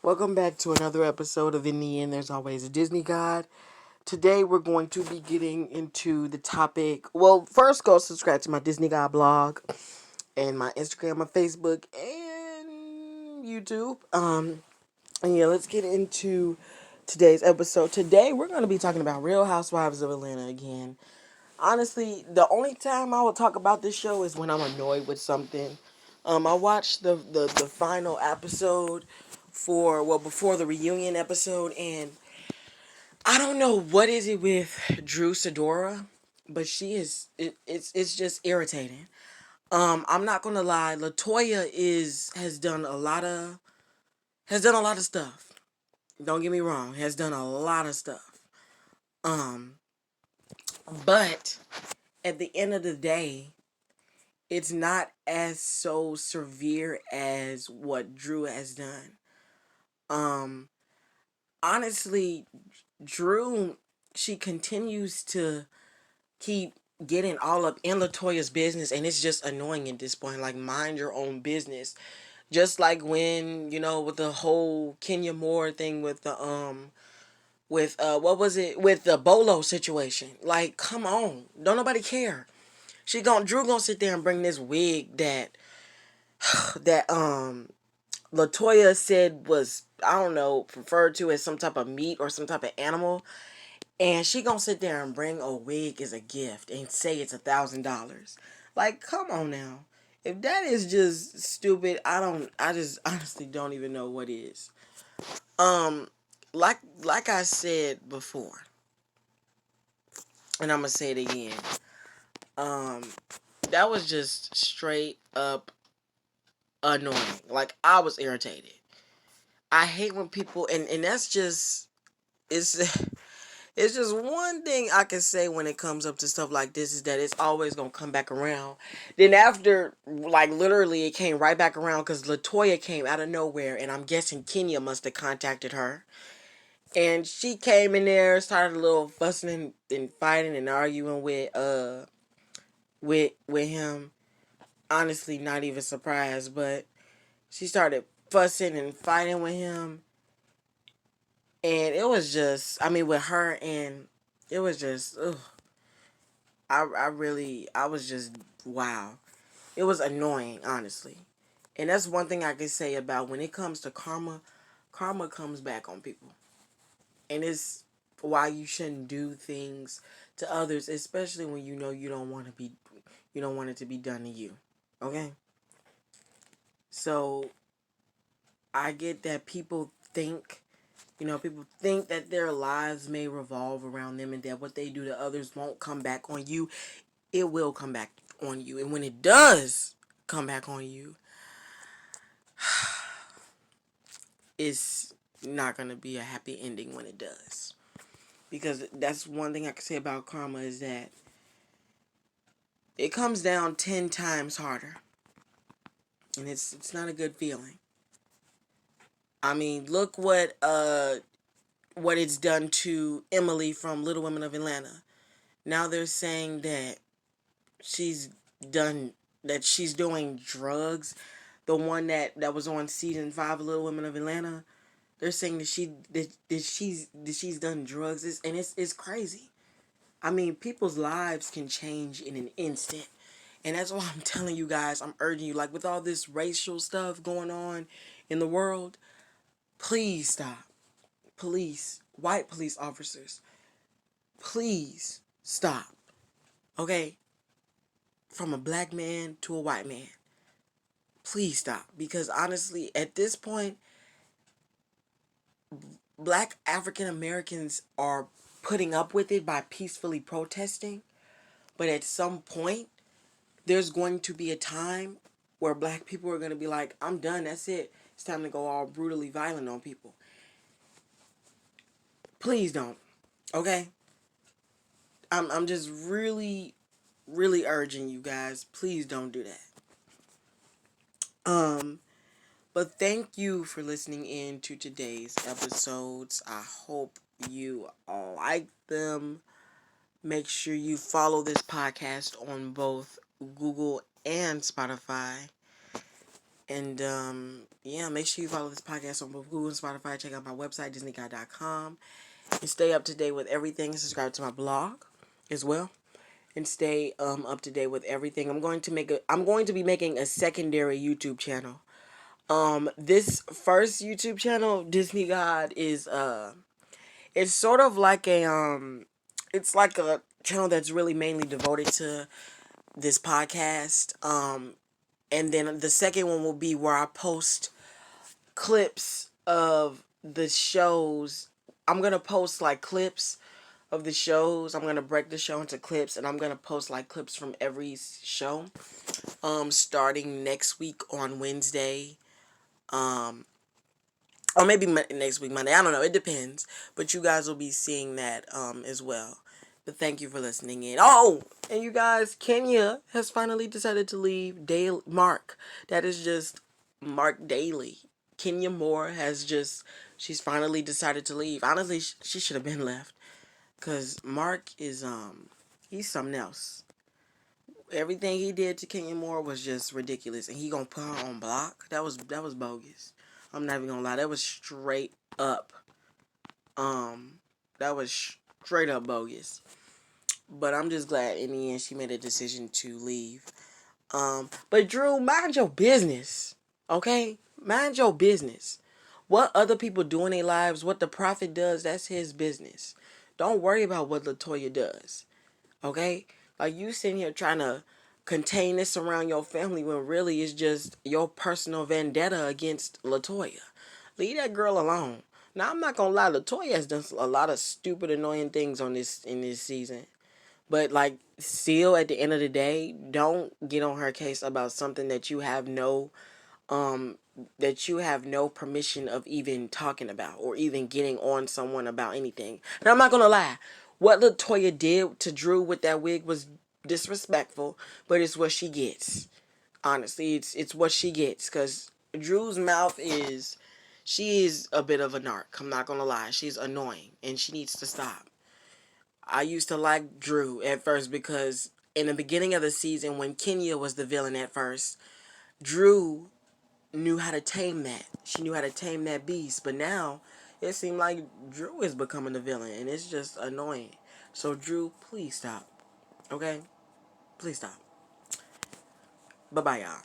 Welcome back to another episode of In the End, There's Always a Disney God. Today we're going to be getting into the topic. Well, first go subscribe to my Disney God blog and my Instagram, my Facebook, and YouTube. And yeah, let's get into today's episode. Today we're going to be talking about Real Housewives of Atlanta again. Honestly, the only time I will talk about this show is when I'm annoyed with something. I watched the final episode before the reunion episode, and I don't know what is it with Drew Sidora, but it's just irritating. I'm not gonna lie, Latoya has done a lot of stuff. Don't get me wrong, has done a lot of stuff. Um, but at the end of the day, it's not as so severe as what Drew has done. Um, Honestly, Drew, she continues to keep getting all up in Latoya's business, and it's just annoying at this point. Like, mind your own business. Just like when, with the whole Kenya Moore thing with what was it, with the Bolo situation. Like, come on, don't nobody care. Drew gonna sit there and bring this wig that Latoya said was, I don't know, referred to as some type of meat or some type of animal. And she gonna sit there and bring a wig as a gift and say it's $1,000. Like, come on now. If that is just stupid, I just honestly don't even know what is. Um, like I said before, and I'm gonna say it again. Um, that was just straight up annoying. Like, I was irritated. I hate when people, and that's just, it's it's just one thing I can say when it comes up to stuff like this is that it's always gonna come back around. Then after, like, literally it came right back around because Latoya came out of nowhere, and I'm guessing Kenya must have contacted her, and she came in there, started a little fussing and fighting and arguing with him. Honestly, not even surprised, but she started fussing and fighting with him. And it was just, I mean, with her, and it was just, ugh. I was just, wow. It was annoying, honestly. And that's one thing I can say about when it comes to karma, karma comes back on people. And it's why you shouldn't do things to others, especially when you know you don't want it to be done to you. Okay? So, I get that people think that their lives may revolve around them and that what they do to others won't come back on you. It will come back on you. And when it does come back on you, it's not going to be a happy ending when it does. Because that's one thing I can say about karma is that it comes down 10 times harder. And it's not a good feeling. I mean, look what it's done to Emily from Little Women of Atlanta. Now they're saying that she's done she's doing drugs. The one that was on season 5 of Little Women of Atlanta, they're saying that she's done drugs. It's crazy. I mean, people's lives can change in an instant. And that's why I'm telling you guys, I'm urging you, like, with all this racial stuff going on in the world, please stop. Police, white police officers, please stop. Okay? From a black man to a white man. Please stop. Because honestly, at this point, black African Americans are putting up with it by peacefully protesting. But at some point, there's going to be a time where black people are going to be like, I'm done. That's it. It's time to go all brutally violent on people. Please don't. Okay? I'm just really, really urging you guys. Please don't do that. But thank you for listening in to today's episodes. I hope you all like them. Make sure you follow this podcast on both Google and Spotify. And yeah, make sure you follow this podcast on both Google and Spotify. Check out my website, disneyguy.com. And stay up to date with everything. Subscribe to my blog as well. And stay up to date with everything. I'm going to be making a secondary YouTube channel. This first YouTube channel, Disney God, is it's sort of like it's like a channel that's really mainly devoted to this podcast. And then the second one will be where I post clips of the shows. I'm gonna post like clips of the shows. I'm gonna break the show into clips, and I'm gonna post like clips from every show. Starting next week on Wednesday. Or maybe next week Monday. I don't know. It depends. But you guys will be seeing that as well. But thank you for listening in. Oh, and you guys, Kenya has finally decided to leave Mark. That is just Mark Daly. Kenya Moore she's finally decided to leave. Honestly, she should have been left. Because Mark is, he's something else. Everything he did to Kenya Moore was just ridiculous. And he gonna put her on block? That was bogus. I'm not even gonna lie. That was straight up, that was straight up bogus. But I'm just glad in the end she made a decision to leave. But Drew, mind your business. Okay? Mind your business. What other people do in their lives, what the prophet does, that's his business. Don't worry about what LaToya does. Okay? Like, you sitting here trying to contain this around your family when really it's just your personal vendetta against LaToya. Leave that girl alone. Now, I'm not gonna lie, LaToya has done a lot of stupid, annoying things in this season. But, like, still, at the end of the day, don't get on her case about something that you have no permission of even talking about or even getting on someone about anything. And I'm not gonna lie, what LaToya did to Drew with that wig was disrespectful, but it's what she gets. Honestly, it's what she gets, because Drew's mouth she is a bit of a narc. I'm not gonna lie, she's annoying and she needs to stop. I used to like Drew at first because in the beginning of the season, when Kenya was the villain at first, Drew knew how to tame that. She knew how to tame that beast. But now, it seemed like Drew is becoming the villain, and it's just annoying. So, Drew, please stop. Okay? Please stop. Bye-bye, y'all.